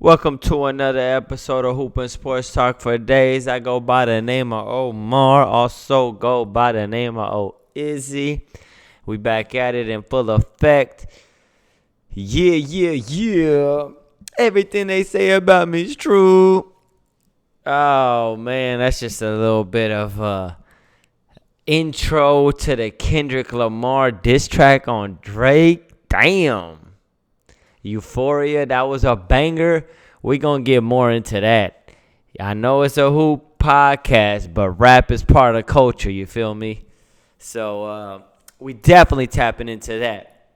Welcome to another episode of Hoop and Sports Talk for Days. I go by the name of Omar, also go by the name of Izzy. We back at it in full effect. Yeah. Everything they say about me is true. Oh, man, that's just a little bit of intro to the Kendrick Lamar diss track on Drake. Damn. Euphoria, that was a banger. We gonna get more into that. I know it's a hoop podcast, but rap is part of the culture, you feel me? So we definitely tapping into that.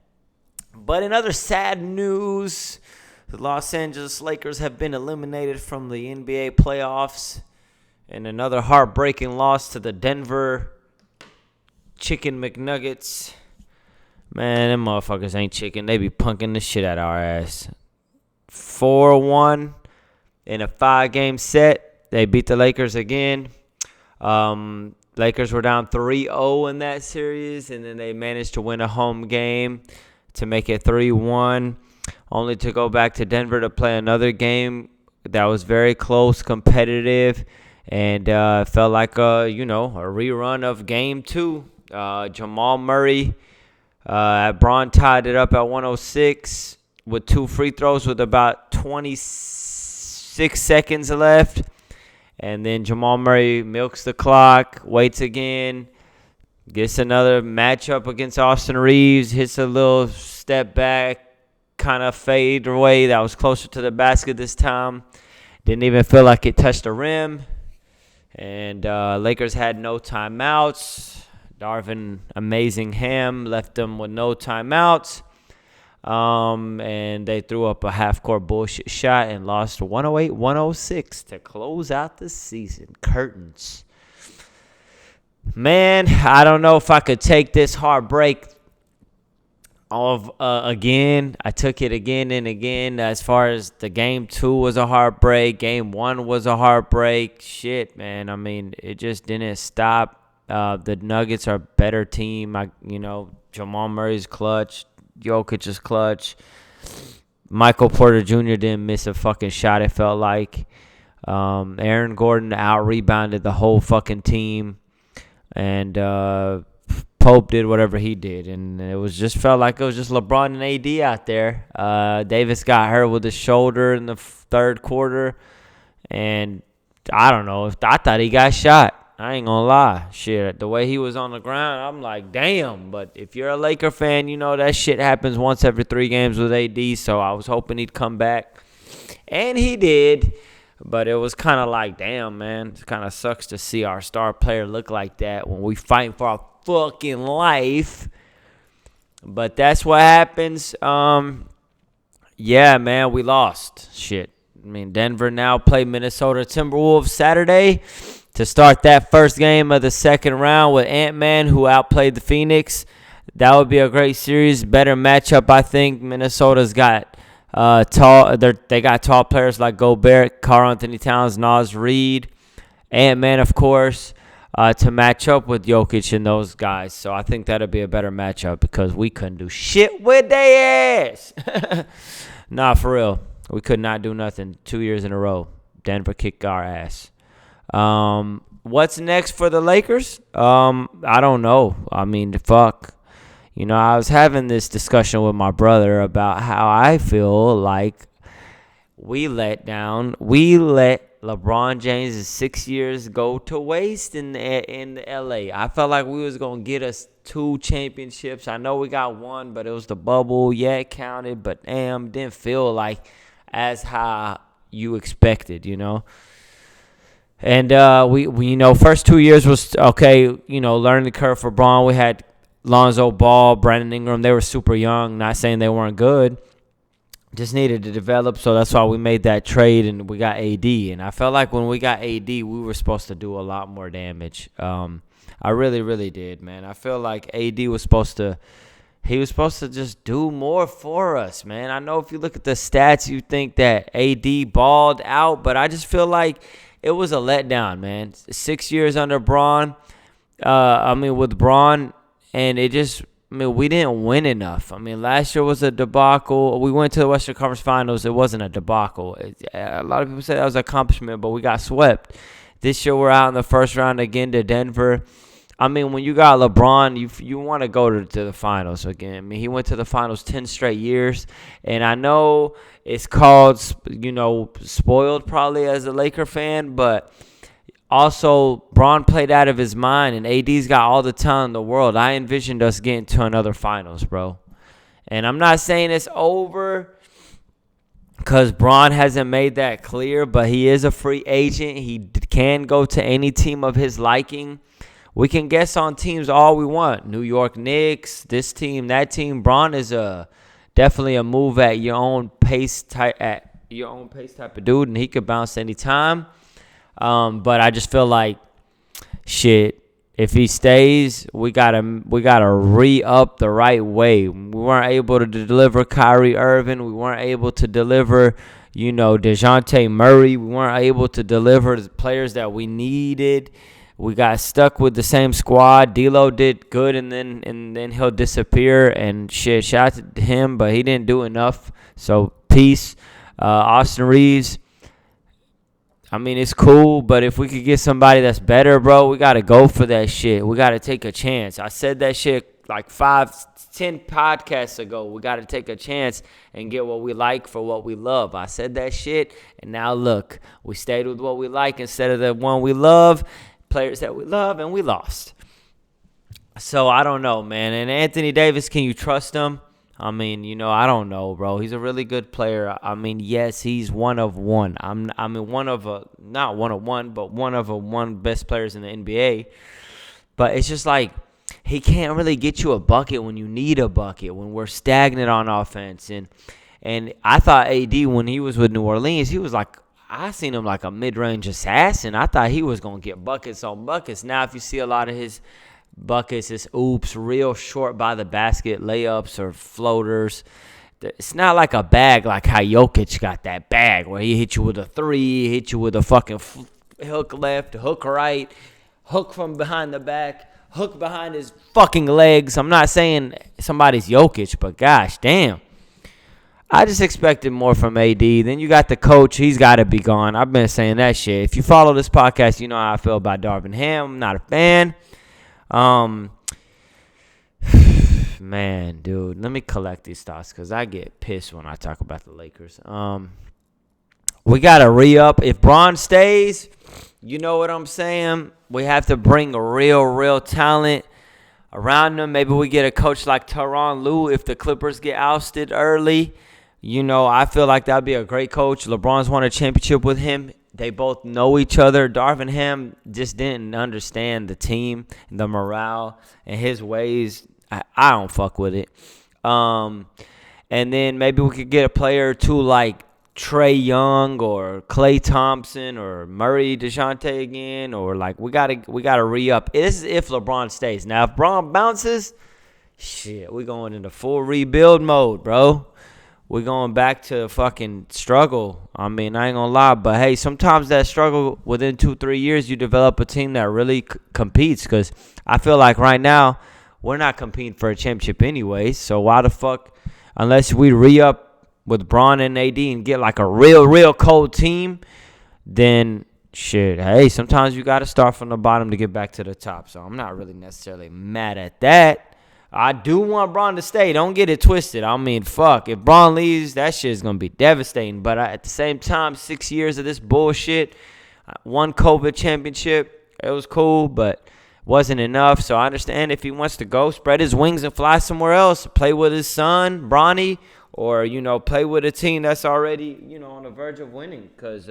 But in other sad news, the Los Angeles Lakers have been eliminated from the NBA playoffs. And another heartbreaking loss to the Denver Chicken McNuggets. Man, them motherfuckers ain't chicken. They be punking the shit out of our ass. 4-1 in a 5-game set. They beat the Lakers again. Lakers were down 3-0 in that series, and then they managed to win a home game to make it 3-1, only to go back to Denver to play another game that was very close, competitive, and felt like a rerun of Game 2. Jamal Murray Braun tied it up at 106 with 2 free throws with about 26 seconds left. And then Jamal Murray milks the clock, waits again, gets another matchup against Austin Reeves, hits a little step back, kind of fade away. That was closer to the basket this time. Didn't even feel like it touched the rim. And Lakers had no timeouts. Darvin Ham left them with no timeouts. And they threw up a half-court bullshit shot and lost 108-106 to close out the season. Curtains. Man, I don't know if I could take this heartbreak again. I took it again and again. As far as the Game 2 was a heartbreak. Game 1 was a heartbreak. Shit, man. I mean, it just didn't stop. The Nuggets are a better team. Jamal Murray's clutch. Jokic is clutch. Michael Porter Jr. didn't miss a fucking shot, it felt like. Aaron Gordon out-rebounded the whole fucking team. And Pope did whatever he did. And felt like it was just LeBron and AD out there. Davis got hurt with his shoulder in the third quarter. And I don't know. I thought he got shot. I ain't gonna lie. Shit, the way he was on the ground, I'm like, damn. But if you're a Laker fan, you know that shit happens once every 3 games with AD. So I was hoping he'd come back. And he did. But it was kind of like, damn, man. It kind of sucks to see our star player look like that when we fighting for our fucking life. But that's what happens. Yeah, man, we lost. Shit. I mean, Denver now play Minnesota Timberwolves Saturday to start that first game of the second round with Ant-Man, who outplayed the Phoenix. That would be a great series, better matchup, I think. Minnesota's got they got tall players like Gobert, Karl-Anthony Towns, Naz Reid, Ant-Man, of course, to match up with Jokic and those guys. So I think that'll be a better matchup because we couldn't do shit with their ass. Nah, for real. We could not do nothing 2 years in a row. Denver kicked our ass. What's next for the Lakers? I don't know. I mean, fuck. I was having this discussion with my brother about how I feel like we let LeBron James' 6 years go to waste in LA. I felt like we was going to get us 2 championships. I know we got 1, but it was the bubble. Yeah, it counted, but damn, didn't feel like as how you expected, And we first 2 years was okay, learning the curve for Braun. We had Lonzo Ball, Brandon Ingram. They were super young. Not saying they weren't good. Just needed to develop, so that's why we made that trade and we got AD. And I felt like when we got AD, we were supposed to do a lot more damage. I really, really did, man. I feel like AD was supposed to just do more for us, man. I know if you look at the stats, you think that AD balled out, but I just feel like it was a letdown, man. 6 years under Braun. With Braun, and it just I mean, we didn't win enough. I mean, last year was a debacle. We went to the Western Conference Finals. It wasn't a debacle. A lot of people say that was an accomplishment, but we got swept. This year we're out in the first round again to Denver. I mean, when you got LeBron, you want to go to the finals again. I mean, he went to the finals 10 straight years. And I know it's called, spoiled probably as a Laker fan, but also, Bron played out of his mind, and AD's got all the talent in the world. I envisioned us getting to another finals, bro. And I'm not saying it's over because Bron hasn't made that clear, but he is a free agent. He can go to any team of his liking. We can guess on teams all we want. New York Knicks, this team, that team. Bron is definitely a move at your own pace type of dude, and he could bounce anytime. But I just feel like, shit, if he stays, we gotta re-up the right way. We weren't able to deliver Kyrie Irving. We weren't able to deliver, DeJounte Murray. We weren't able to deliver the players that we needed. We got stuck with the same squad. D'Lo did good, and then he'll disappear. And shit, shout out to him, but he didn't do enough. So peace, Austin Reeves. I mean, it's cool, but if we could get somebody that's better, bro, we got to go for that shit. We got to take a chance. I said that shit like 5-10 podcasts ago. We got to take a chance and get what we like for what we love. I said that shit, and now look. We stayed with what we like instead of the one we love, players that we love, and we lost. So I don't know, man. And Anthony Davis, can you trust him? I mean, I don't know, bro. He's a really good player. I mean, yes, he's one of one. Not one of one, but one of one best players in the NBA. But it's just like he can't really get you a bucket when you need a bucket, when we're stagnant on offense. And I thought AD, when he was with New Orleans, he was like, I seen him like a mid-range assassin. I thought he was going to get buckets on buckets. Now, if you see a lot of his buckets, it's oops, real short by the basket layups or floaters. It's not like a bag like how Jokic got that bag where he hit you with a three, hit you with a fucking hook left, hook right, hook from behind the back, hook behind his fucking legs. I'm not saying somebody's Jokic, but gosh damn. I just expected more from AD. Then you got the coach. He's got to be gone. I've been saying that shit. If you follow this podcast, you know how I feel about Darvin Ham. I'm not a fan. Man, dude, let me collect these thoughts because I get pissed when I talk about the Lakers. We got to re-up. If Bron stays, you know what I'm saying? We have to bring a real talent around them. Maybe we get a coach like Tyronn Lue if the Clippers get ousted early. I feel like that would be a great coach. LeBron's won a championship with him. They both know each other. Darvin Ham just didn't understand the team, the morale, and his ways. I don't fuck with it. And then maybe we could get a player or two like Trae Young or Klay Thompson or Murray DeJounte again, or like we gotta re-up. This is if LeBron stays. Now if Bron bounces, shit, we're going into full rebuild mode, bro. We're going back to fucking struggle. I mean, I ain't gonna lie, but hey, sometimes that struggle, within 2-3 years, you develop a team that really competes. Because I feel like right now, we're not competing for a championship anyway. So why the fuck, unless we re-up with Bron and AD and get like a real cold team, then shit, hey, sometimes you got to start from the bottom to get back to the top. So I'm not really necessarily mad at that. I do want Bron to stay. Don't get it twisted. I mean, fuck. If Bron leaves, that shit is going to be devastating. But at the same time, 6 years of this bullshit, one COVID championship, it was cool, but wasn't enough. So I understand if he wants to go, spread his wings and fly somewhere else, play with his son, Bronny, or, play with a team that's already, on the verge of winning. Because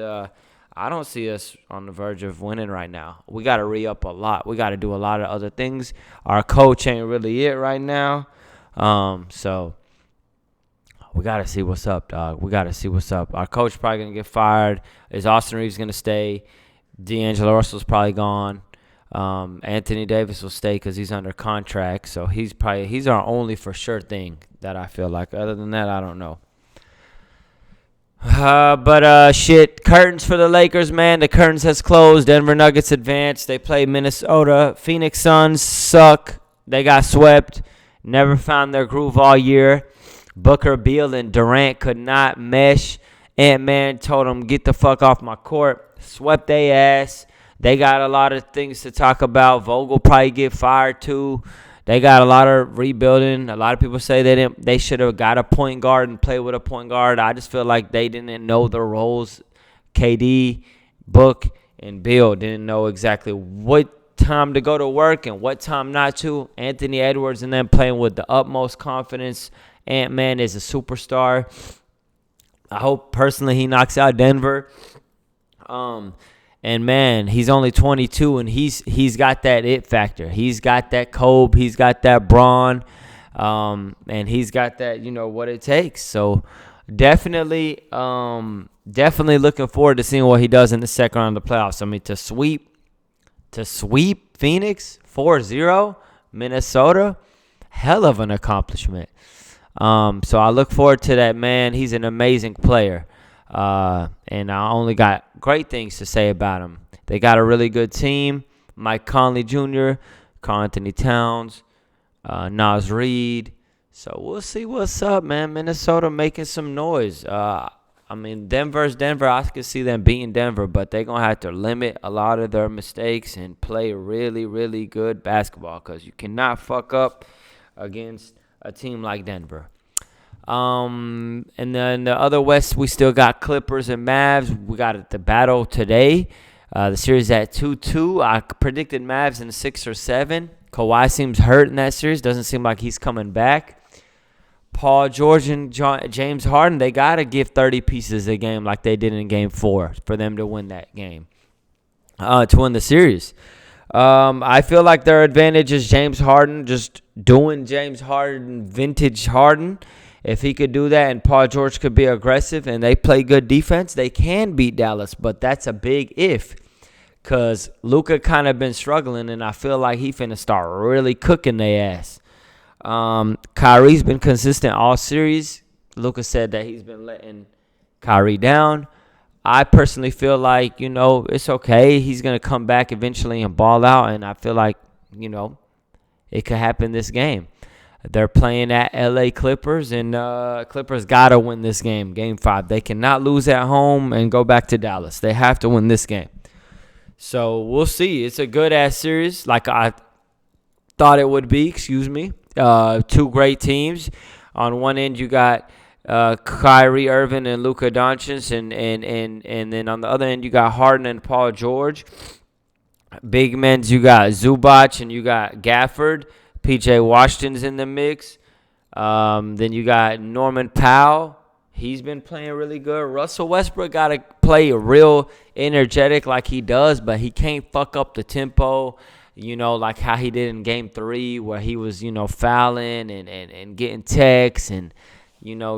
I don't see us on the verge of winning right now. We got to re-up a lot. We got to do a lot of other things. Our coach ain't really it right now. So we got to see what's up, dog. We got to see what's up. Our coach probably going to get fired. Is Austin Reeves going to stay? D'Angelo Russell's probably gone. Anthony Davis will stay because he's under contract. So he's our only for sure thing that I feel like. Other than that, I don't know. Shit, curtains for the Lakers, man. The curtains has closed. Denver Nuggets advanced. They play Minnesota. Phoenix Suns suck. They got swept. never found their groove all year. Booker, Beal, and Durant could not mesh. Ant-Man told them, get the fuck off my court. Swept their ass. They got a lot of things to talk about. Vogel probably get fired too. They got a lot of rebuilding. A lot of people say they should have got a point guard and played with a point guard. I just feel like they didn't know their roles. KD, Book, and Bill didn't know exactly what time to go to work and what time not to. Anthony Edwards and them playing with the utmost confidence. Ant-Man is a superstar. I hope personally he knocks out Denver. And man, he's only 22, and he's got that it factor. He's got that Kobe. He's got that Braun, and he's got that what it takes. So definitely looking forward to seeing what he does in the second round of the playoffs. I mean, to sweep Phoenix 4-0, Minnesota, hell of an accomplishment. So I look forward to that, man. He's an amazing player. And I only got great things to say about him. They got a really good team. Mike Conley Jr., Karl Anthony Towns, Naz Reid. So we'll see what's up, man. Minnesota making some noise. I mean, Denver's Denver. I could see them beating Denver, but they're going to have to limit a lot of their mistakes and play really, really good basketball because you cannot fuck up against a team like Denver. And then the other West, we still got Clippers and Mavs. We got the battle today. The series at 2-2. I predicted Mavs in 6 or 7. Kawhi seems hurt in that series. Doesn't seem like he's coming back. Paul George and James Harden, they got to give 30 pieces a game like they did in Game 4 for them to win that game, to win the series. I feel like their advantage is James Harden, just doing James Harden, vintage Harden. If he could do that and Paul George could be aggressive and they play good defense, they can beat Dallas. But that's a big if because Luka kind of been struggling, and I feel like he finna start really cooking their ass. Kyrie's been consistent all series. Luka said that he's been letting Kyrie down. I personally feel like, it's okay. He's going to come back eventually and ball out, and I feel like, it could happen this game. They're playing at LA Clippers, and Clippers got to win this game, Game 5. They cannot lose at home and go back to Dallas. They have to win this game. So we'll see. It's a good-ass series like I thought it would be, two great teams. On one end, you got Kyrie Irving and Luka Doncic, and then on the other end, you got Harden and Paul George. Big men's, you got Zubac and you got Gafford. P.J. Washington's in the mix. Then you got Norman Powell. He's been playing really good. Russell Westbrook got to play real energetic like he does, but he can't fuck up the tempo, like how he did in Game 3 where he was, fouling and getting texts and,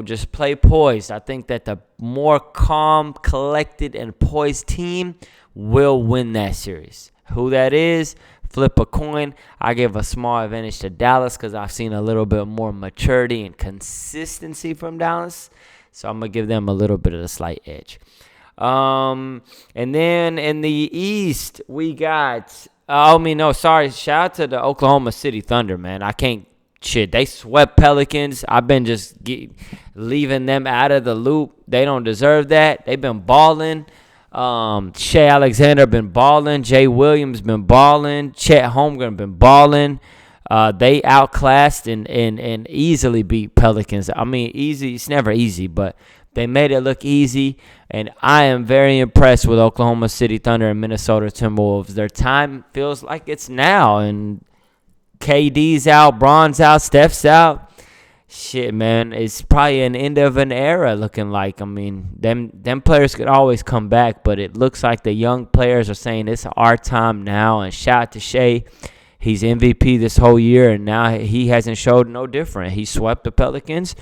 just play poised. I think that the more calm, collected, and poised team will win that series. Who that is, flip a coin. I give a small advantage to Dallas because I've seen a little bit more maturity and consistency from Dallas. So I'm going to give them a little bit of a slight edge. And then in the East, we got, shout out to the Oklahoma City Thunder, man. They swept Pelicans. I've been just leaving them out of the loop. They don't deserve that. They've been balling. Shea Alexander been balling. Jay Williams been balling. Chet Holmgren been balling. They outclassed and easily beat Pelicans. I mean, easy. It's never easy, but they made it look easy. And I am very impressed with Oklahoma City Thunder and Minnesota Timberwolves. Their time feels like it's now. And KD's out, Bron's out, Steph's out. Shit, man, it's probably an end of an era looking like. I mean, them players could always come back, but it looks like the young players are saying it's our time now. And shout out to Shea. He's MVP this whole year, and now he hasn't showed no different. He swept the Pelicans,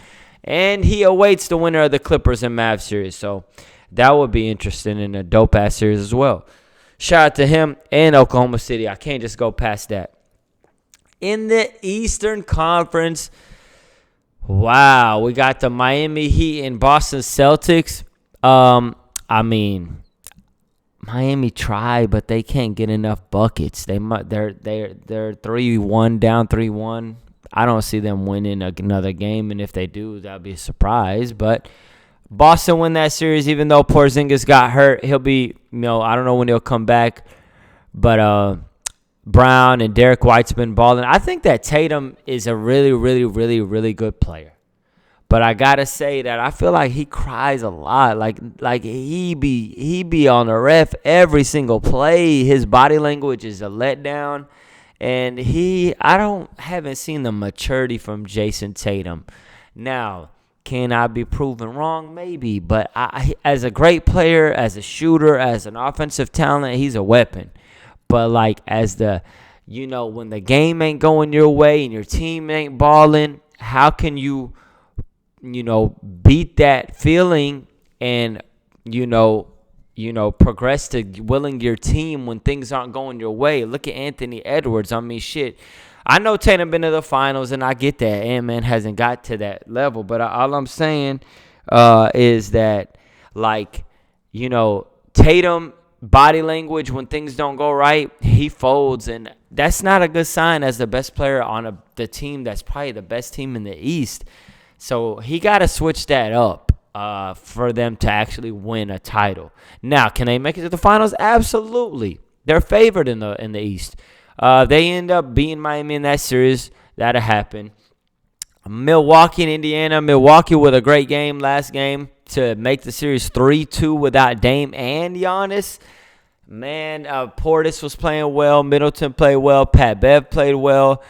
and he awaits the winner of the Clippers and Mavs series. So that would be interesting in a dope-ass series as well. Shout out to him and Oklahoma City. I can't just go past that. In the Eastern Conference, wow, we got the Miami Heat and Boston Celtics. Miami tried, but they can't get enough buckets. They're 3-1 down 3-1. I don't see them winning another game, and if they do, that'll be a surprise. But Boston win that series, even though Porzingis got hurt. He'll be, I don't know when he'll come back, but Brown and Derek White's been balling. I think that Tatum is a really, really, really, really good player. But I gotta say that I feel like he cries a lot. Like he be on the ref every single play. His body language is a letdown, and haven't seen the maturity from Jason Tatum. Now, can I be proven wrong? Maybe, but as a great player, as a shooter, as an offensive talent, he's a weapon. But like as when the game ain't going your way and your team ain't balling, how can you beat that feeling and, progress to willing your team when things aren't going your way? Look at Anthony Edwards. I mean, shit. I know Tatum been to the finals, and I get that Ant-Man hasn't got to that level. But all I'm saying is that, Tatum body language, when things don't go right, he folds. And that's not a good sign as the best player on the team that's probably the best team in the East. So he got to switch that up for them to actually win a title. Now, can they make it to the finals? Absolutely. They're favored in the East. They end up beating Miami in that series. That'll happen. Milwaukee and Indiana. Milwaukee with a great game last game to make the series 3-2 without Dame and Giannis. Man, Portis was playing well. Middleton played well. Pat Bev played well.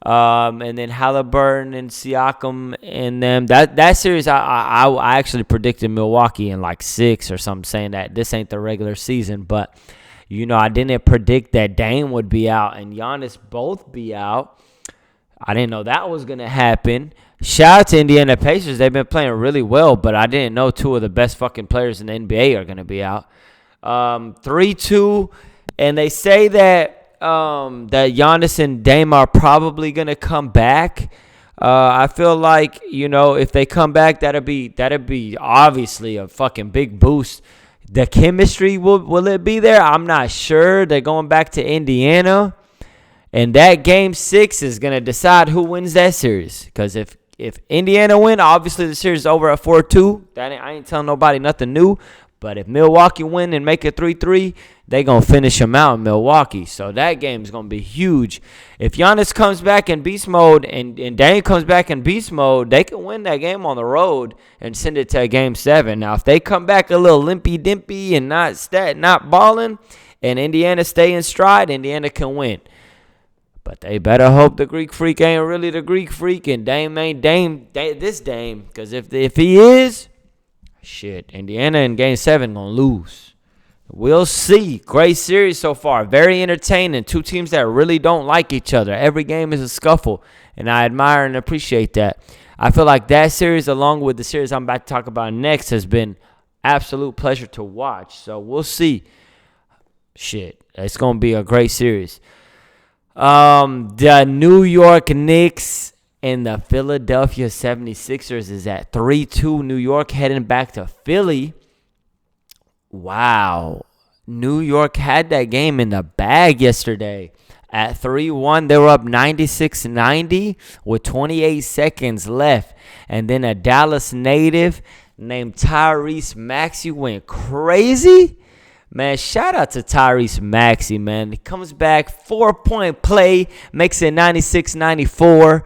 And then Halliburton and Siakam and them. That series, I actually predicted Milwaukee in like 6 or something, saying that this ain't the regular season. But, I didn't predict that Dame would be out and Giannis both be out. I didn't know that was going to happen. Shout out to Indiana Pacers. They've been playing really well, but I didn't know 2 of the best fucking players in the NBA are going to be out. 3-2, and they say that Giannis and Dame are probably going to come back. I feel like, if they come back, that'd be obviously a fucking big boost. The chemistry, will it be there? I'm not sure. They're going back to Indiana. And that game 6 is going to decide who wins that series. Because if Indiana win, obviously the series is over at 4-2. I ain't telling nobody nothing new. But if Milwaukee win and make it 3-3, they going to finish them out in Milwaukee. So that game is going to be huge. If Giannis comes back in beast mode and Dame comes back in beast mode, they can win that game on the road and send it to a game 7. Now, if they come back a little limpy-dimpy and not balling and Indiana stay in stride, Indiana can win. But they better hope the Greek Freak ain't really the Greek Freak and Dame ain't this Dame. Because if he is, shit, Indiana in Game 7 going to lose. We'll see. Great series so far. Very entertaining. 2 teams that really don't like each other. Every game is a scuffle, and I admire and appreciate that. I feel like that series, along with the series I'm about to talk about next, has been absolute pleasure to watch. So we'll see. Shit, it's going to be a great series. The New York Knicks and the Philadelphia 76ers is at 3-2. New York heading back to Philly. Wow. New York had that game in the bag yesterday. At 3-1, they were up 96-90 with 28 seconds left. And then a Dallas native named Tyrese Maxey went crazy. Man, shout out to Tyrese Maxey, man. He comes back, 4-point play, makes it 96-94.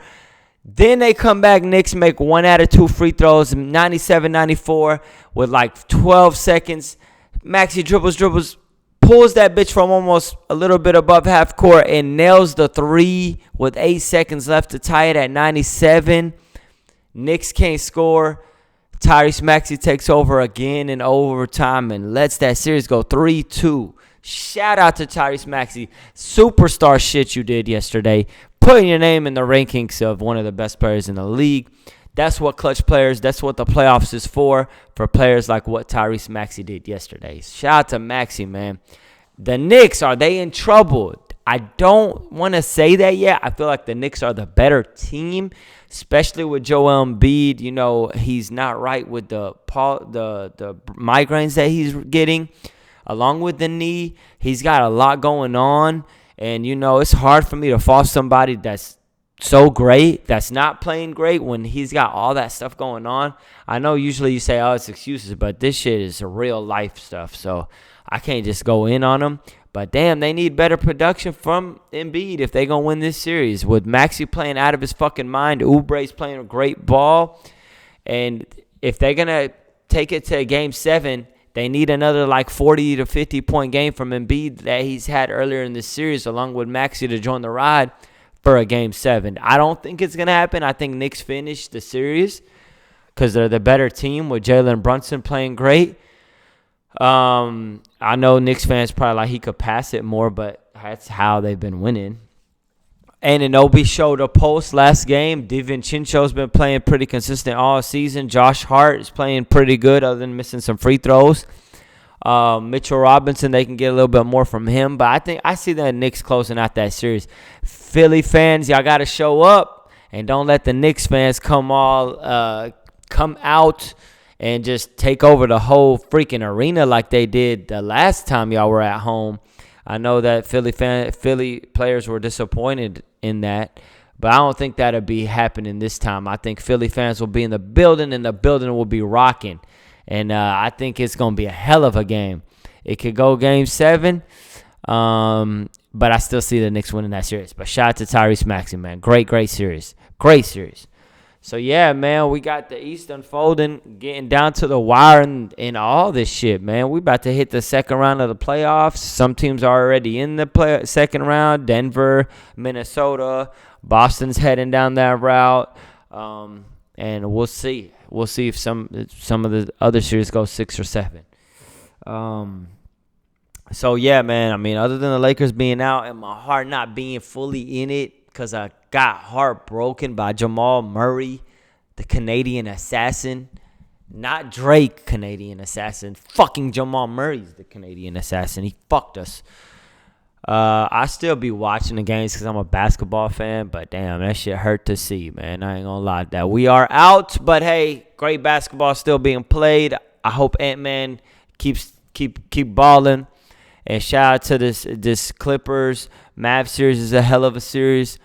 Then they come back, Knicks make 1 out of 2 free throws, 97-94 with like 12 seconds. Maxey dribbles, pulls that bitch from almost a little bit above half court and nails the 3 with 8 seconds left to tie it at 97. Knicks can't score. Tyrese Maxey takes over again in overtime and lets that series go 3-2. Shout out to Tyrese Maxey. Superstar shit you did yesterday. Putting your name in the rankings of one of the best players in the league. That's what clutch players, that's what the playoffs is for players like what Tyrese Maxey did yesterday. Shout out to Maxey, man. The Knicks, are they in trouble? I don't want to say that yet. I feel like the Knicks are the better team, especially with Joel Embiid. He's not right with the migraines that he's getting. Along with the knee, he's got a lot going on. And, it's hard for me to fault somebody that's so great, that's not playing great when he's got all that stuff going on. I know usually you say, oh, it's excuses, but this shit is real life stuff. So I can't just go in on them. But damn, they need better production from Embiid if they gonna win this series. With Maxey playing out of his fucking mind, Oubre's playing a great ball, and if they're gonna take it to Game 7, they need another like 40 to 50 point game from Embiid that he's had earlier in this series, along with Maxey to join the ride for a Game 7. I don't think it's gonna happen. I think Knicks finish the series because they're the better team with Jalen Brunson playing great. I know Knicks fans probably like he could pass it more, but that's how they've been winning. Anunoby showed a post last game. DiVincenzo's been playing pretty consistent all season. Josh Hart is playing pretty good other than missing some free throws. Mitchell Robinson, they can get a little bit more from him. But I see the Knicks closing out that series. Philly fans, y'all got to show up and don't let the Knicks fans come out and just take over the whole freaking arena like they did the last time y'all were at home. I know that Philly players were disappointed in that, but I don't think that'll be happening this time. I think Philly fans will be in the building, and the building will be rocking. And I think it's going to be a hell of a game. It could go Game 7, but I still see the Knicks winning that series. But shout out to Tyrese Maxey, man. Great series. Great series. So, yeah, man, we got the East unfolding, getting down to the wire and all this shit, man. We about to hit the second round of the playoffs. Some teams are already in the second round. Denver, Minnesota, Boston's heading down that route. And we'll see. We'll see if some of the other series go 6 or 7. So, yeah, man, I mean, other than the Lakers being out and my heart not being fully in it, because I got heartbroken by Jamal Murray, the Canadian assassin. Not Drake, Canadian assassin. Fucking Jamal Murray's the Canadian assassin. He fucked us. I still be watching the games because I'm a basketball fan, but damn, that shit hurt to see, man. I ain't gonna lie to that. We are out, but hey, great basketball still being played. I hope Ant-Man keep balling. And shout out to this Clippers Mavs series is a hell of a series.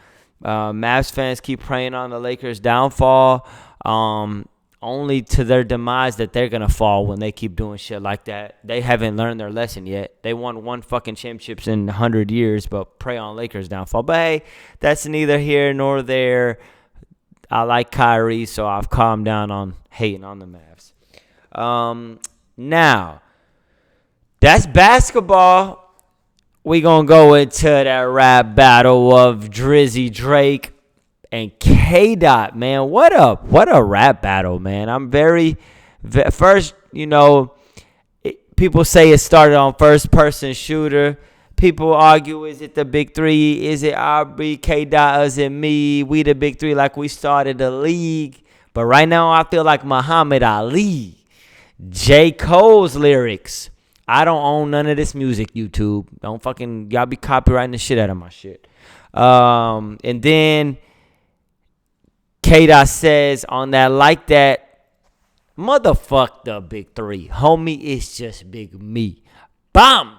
Mavs fans keep praying on the Lakers' downfall, only to their demise that they're going to fall when they keep doing shit like that. They haven't learned their lesson yet. They won one fucking championships in 100 years, but pray on Lakers' downfall. But, hey, that's neither here nor there. I like Kyrie, so I've calmed down on hating on the Mavs. Now, that's basketball. We going to go into that rap battle of Drizzy Drake and K-Dot, man. What a rap battle, man. I'm first, people say it started on first-person shooter. People argue, is it the big three? Is it Aubrey, K-Dot, is it me? We the big three like we started the league. But right now I feel like Muhammad Ali. J. Cole's lyrics. I don't own none of this music, YouTube. Y'all be copywriting the shit out of my shit. And then K-Dot says on that like that, motherfuck the big three. Homie, it's just big me. Bam!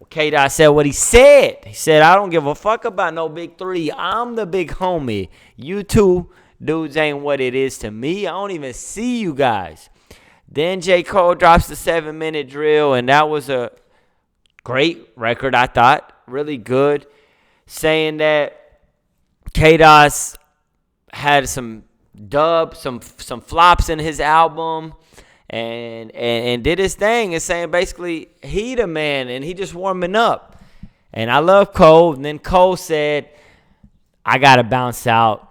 K-Dot said what he said. He said, I don't give a fuck about no big three. I'm the big homie. You two dudes ain't what it is to me. I don't even see you guys. Then J. Cole drops the 7-minute drill, and that was a great record, I thought. Really good. Saying that K-Dot's had some flops in his album and did his thing and saying basically he the man and he just warming up. And I love Cole. And then Cole said, I got to bounce out.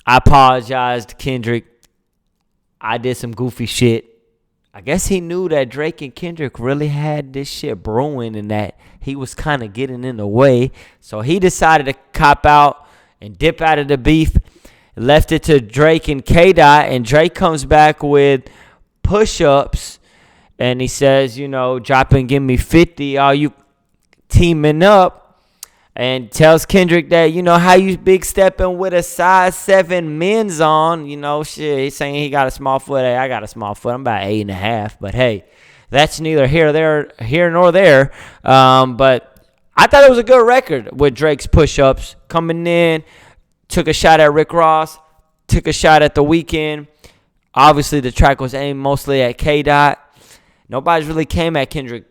I apologize to Kendrick. I did some goofy shit. I guess he knew that Drake and Kendrick really had this shit brewing and that he was kind of getting in the way. So he decided to cop out and dip out of the beef. Left it to Drake and K-Dot. And Drake comes back with push-ups. And he says, drop and give me 50. All you teaming up. And tells Kendrick that, how you big stepping with a size 7 men's on. Shit, he's saying he got a small foot. Hey, I got a small foot. I'm about 8.5. But, hey, that's neither here nor there. But I thought it was a good record with Drake's push-ups coming in. took a shot at Rick Ross, took a shot at The Weeknd. Obviously, the track was aimed mostly at K-Dot. Nobody's really came at Kendrick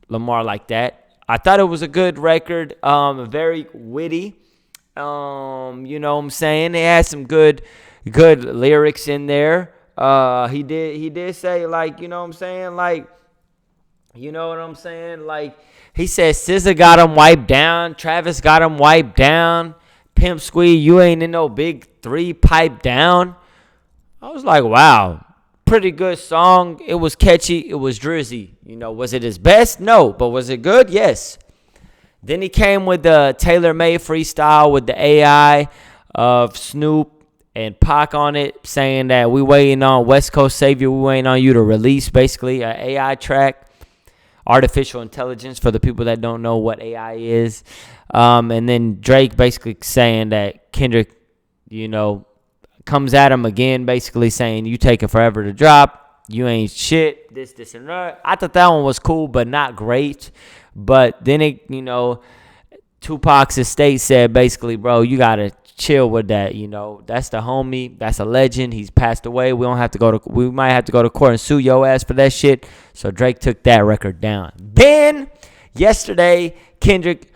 Lamar like that. I thought it was a good record, very witty. You know what I'm saying? They had some good lyrics in there. He did say, like, you know what I'm saying? Like, you know what I'm saying? Like, he said SZA got him wiped down. Travis got him wiped down. Pimp Squeeze, you ain't in no big 3 pipe down. I was like, wow. Pretty good song. It was catchy. It was drizzy. You know, was it his best? No. But was it good? Yes. Then he came with the tailor-made freestyle with the AI of Snoop and Pac on it, saying that we waiting on West Coast Savior. We waiting on you to release, basically, an AI track. Artificial intelligence, for the people that don't know what AI is. And then Drake basically saying that Kendrick, you know, comes at him again, basically saying, you take it forever to drop. You ain't shit, this, and that. I thought that one was cool, but not great. But then it, you know, Tupac's estate said, basically, bro, you got to chill with that, you know. That's the homie. That's a legend. He's passed away. We might have to go to court and sue your ass for that shit. So Drake took that record down. Then, yesterday, Kendrick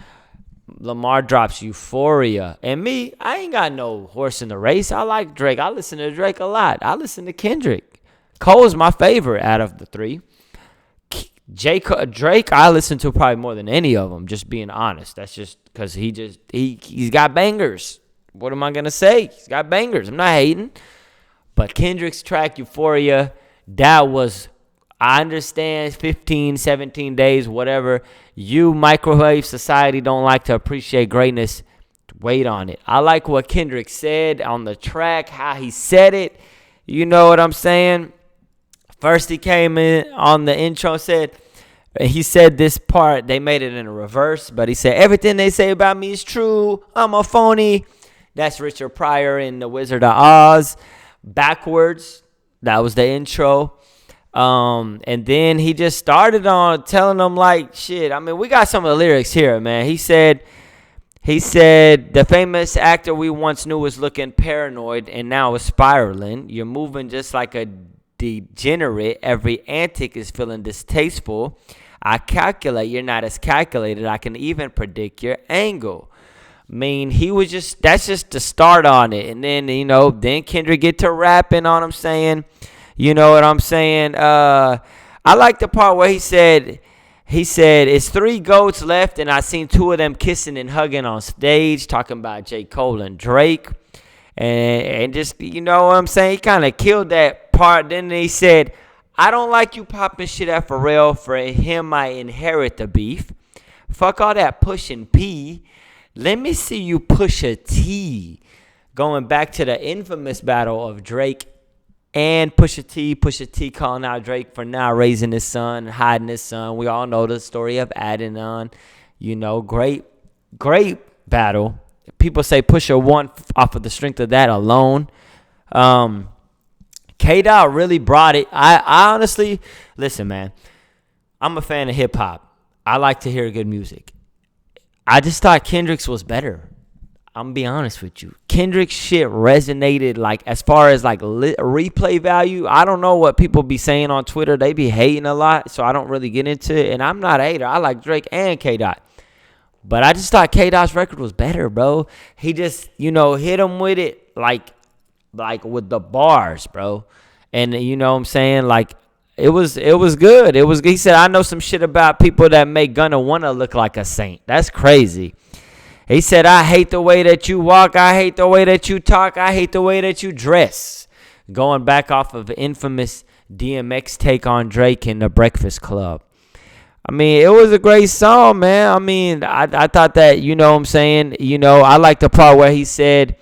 Lamar drops Euphoria. And me, I ain't got no horse in the race. I like Drake. I listen to Drake a lot. I listen to Kendrick. Cole's my favorite out of the 3. Drake, I listen to probably more than any of them, just being honest. That's just because he's got bangers. What am I going to say? He's got bangers. I'm not hating. But Kendrick's track, Euphoria, that was, I understand, 15, 17 days, whatever. You, microwave society, don't like to appreciate greatness. Wait on it. I like what Kendrick said on the track, how he said it. You know what I'm saying? First, he came in on the intro and he said this part, they made it in a reverse, but he said, everything they say about me is true. I'm a phony. That's Richard Pryor in The Wizard of Oz. Backwards. That was the intro. And then he just started on telling them, like, shit. I mean, we got some of the lyrics here, man. He said, the famous actor we once knew was looking paranoid and now is spiraling. You're moving just like a degenerate. Every antic is feeling distasteful. I calculate you're not as calculated. I can even predict your angle. I mean, that's just the start on it. And then, you know, then Kendrick get to rapping on him saying, you know what I'm saying? I like the part where he said, it's 3 goats left, and I seen 2 of them kissing and hugging on stage, talking about J. Cole and Drake. And just, you know what I'm saying? He kind of killed that part. Then he said, I don't like you popping shit at Pharrell. For him, I inherit the beef. Fuck all that pushing P. Let me see you push a T. Going back to the infamous battle of Drake and Pusha T calling out Drake for not raising his son and hiding his son. We all know the story of Adnan. You know, great battle. People say Pusha won off of the strength of that alone. K-Dot really brought it. I honestly, listen, man, I'm a fan of hip-hop. I like to hear good music. I just thought Kendrick's was better. I'm going to be honest with you. Kendrick's shit resonated, like, as far as, like, replay value. I don't know what people be saying on Twitter. They be hating a lot, so I don't really get into it. And I'm not a hater. I like Drake and K-Dot. But I just thought K-Dot's record was better, bro. He just, you know, hit him with it, like with the bars, bro. And, you know what I'm saying? Like, it was good. He said, I know some shit about people that make Gunna wanna look like a saint. That's crazy. He said, I hate the way that you walk. I hate the way that you talk. I hate the way that you dress. Going back off of infamous DMX take on Drake in the Breakfast Club. I mean, it was a great song, man. I mean, I thought that, you know what I'm saying? You know, I like the part where he said,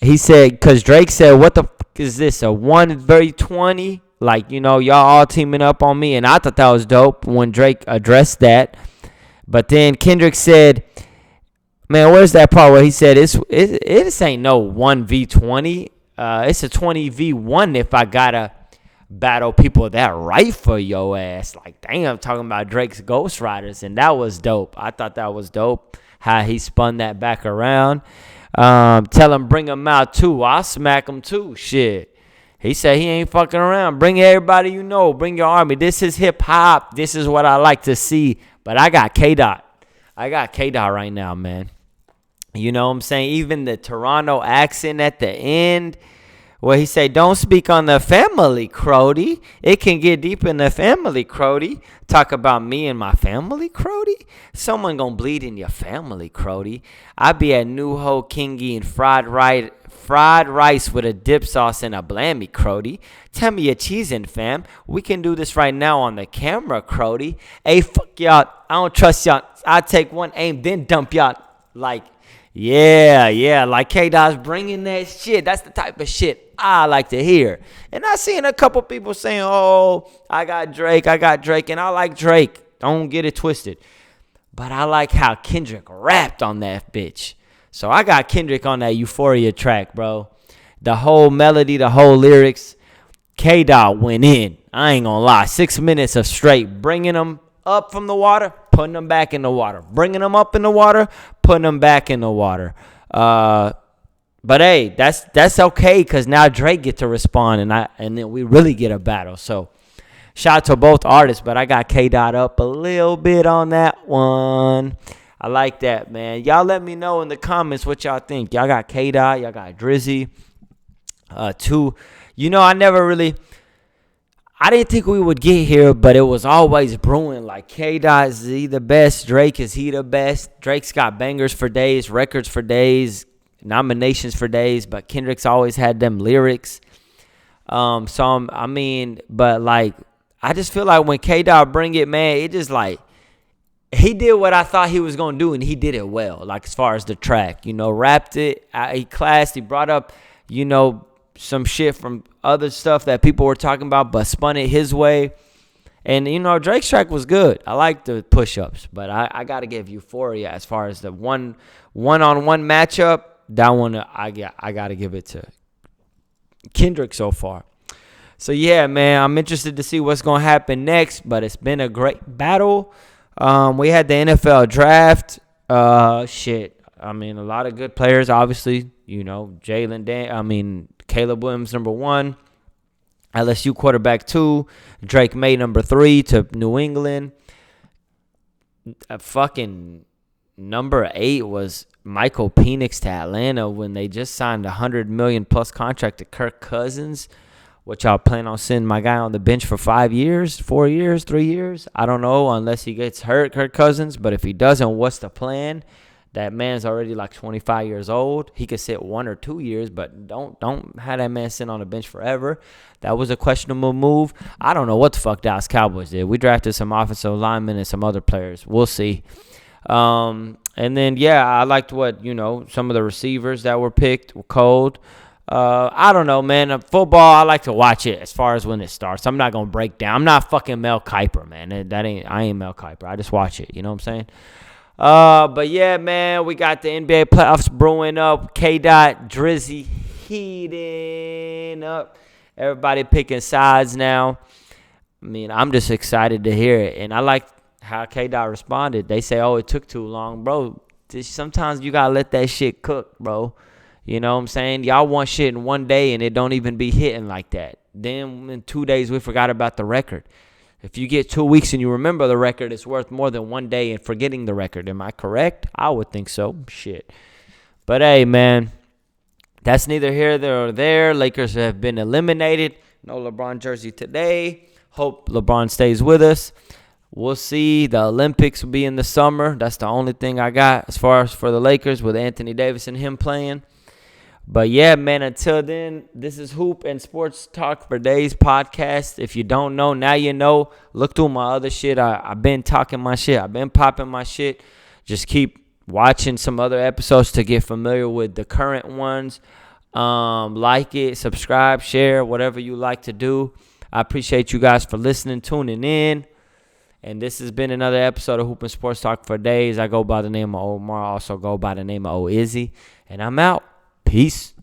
because Drake said, what the fuck is this, a 1v20? Like, you know, y'all all teaming up on me. And I thought that was dope when Drake addressed that. But then Kendrick said, man, where's that part where he said, it ain't no 1v20. It's a 20v1 if I gotta battle people that right for your ass. Like, damn, talking about Drake's Ghost Riders. And that was dope. I thought that was dope, how he spun that back around. Tell him bring him out too. I'll smack him too. Shit. He said he ain't fucking around. Bring everybody you know. Bring your army. This is hip hop. This is what I like to see. But I got K-Dot. I got K-Dot right now, man. You know what I'm saying? Even the Toronto accent at the end, where he say, don't speak on the family, Crody. It can get deep in the family, Crody. Talk about me and my family, Crody. Someone gonna bleed in your family, Crody. I be at New Ho King eating fried rice with a dip sauce and a blammy, Crody. Tell me your cheesing, fam. We can do this right now on the camera, Crody. Hey, fuck y'all. I don't trust y'all. I take one aim, then dump y'all. Like, yeah, like K-Dot's bringing that shit. That's the type of shit I like to hear. And I seen a couple people saying, oh, I got Drake, and I like Drake. Don't get it twisted. But I like how Kendrick rapped on that bitch. So I got Kendrick on that Euphoria track, bro. The whole melody, the whole lyrics, K-Dot went in. I ain't gonna lie. 6 minutes of straight bringing them up from the water, putting them back in the water, bringing them up in the water, putting them back in the water. But hey, that's okay because now Drake get to respond and then we really get a battle. So shout out to both artists, but I got K-Dot up a little bit on that one. I like that, man. Y'all let me know in the comments what y'all think. Y'all got K-Dot, y'all got Drizzy. Too. You know, I didn't think we would get here, but it was always brewing. Like, K-Dot, is he the best? Drake, is he the best? Drake's got bangers for days, records for days, nominations for days, but Kendrick's always had them lyrics. But like, I just feel like when K-Dot bring it, man, it just like, he did what I thought he was going to do, and he did it well, like as far as the track. You know, rapped it, he classed, he brought up, you know, some shit from other stuff that people were talking about, but spun it his way. And, you know, Drake's track was good. I like the push-ups, but I got to give Euphoria as far as the one-on-one matchup. That one, I got to give it to Kendrick so far. So, yeah, man, I'm interested to see what's going to happen next, but it's been a great battle. We had the NFL draft. I mean, a lot of good players, obviously. You know, Caleb Williams, number 1. LSU quarterback 2. Drake May, number 3 to New England. Fucking number 8 was Michael Penix to Atlanta when they just signed a $100 million plus contract to Kirk Cousins, which I'll plan on sending my guy on the bench for 5 years, 4 years, 3 years. I don't know unless he gets hurt, Kirk Cousins. But if he doesn't, what's the plan? That man's already like 25 years old. He could sit 1 or 2 years, but don't have that man sit on the bench forever. That was a questionable move. I don't know what the fuck Dallas Cowboys did. We drafted some offensive linemen and some other players. We'll see. And then, yeah, I liked some of the receivers that were picked were cold. I don't know, man. Football, I like to watch it as far as when it starts. I'm not going to break down. I'm not fucking Mel Kiper, man. I ain't Mel Kiper. I just watch it. You know what I'm saying? But yeah, man, we got the NBA playoffs brewing up. K-Dot, Drizzy heating up. Everybody picking sides now. I mean, I'm just excited to hear it. And I like how K-Dot responded. They say, oh, it took too long. Bro, sometimes you got to let that shit cook, bro. You know what I'm saying? Y'all want shit in 1 day, and it don't even be hitting like that. Then in 2 days, we forgot about the record. If you get 2 weeks and you remember the record, it's worth more than 1 day in forgetting the record. Am I correct? I would think so. Shit. But, hey, man, that's neither here nor there. Lakers have been eliminated. No LeBron jersey today. Hope LeBron stays with us. We'll see. The Olympics will be in the summer. That's the only thing I got as far as for the Lakers with Anthony Davis and him playing. But, yeah, man, until then, this is Hoop and Sports Talk for Days podcast. If you don't know, now you know. Look through my other shit. I've been talking my shit. I've been popping my shit. Just keep watching some other episodes to get familiar with the current ones. Like it, subscribe, share, whatever you like to do. I appreciate you guys for listening, tuning in. And this has been another episode of Hoop and Sports Talk for Days. I go by the name of Omar. I also go by the name of Izzy. And I'm out. Peace.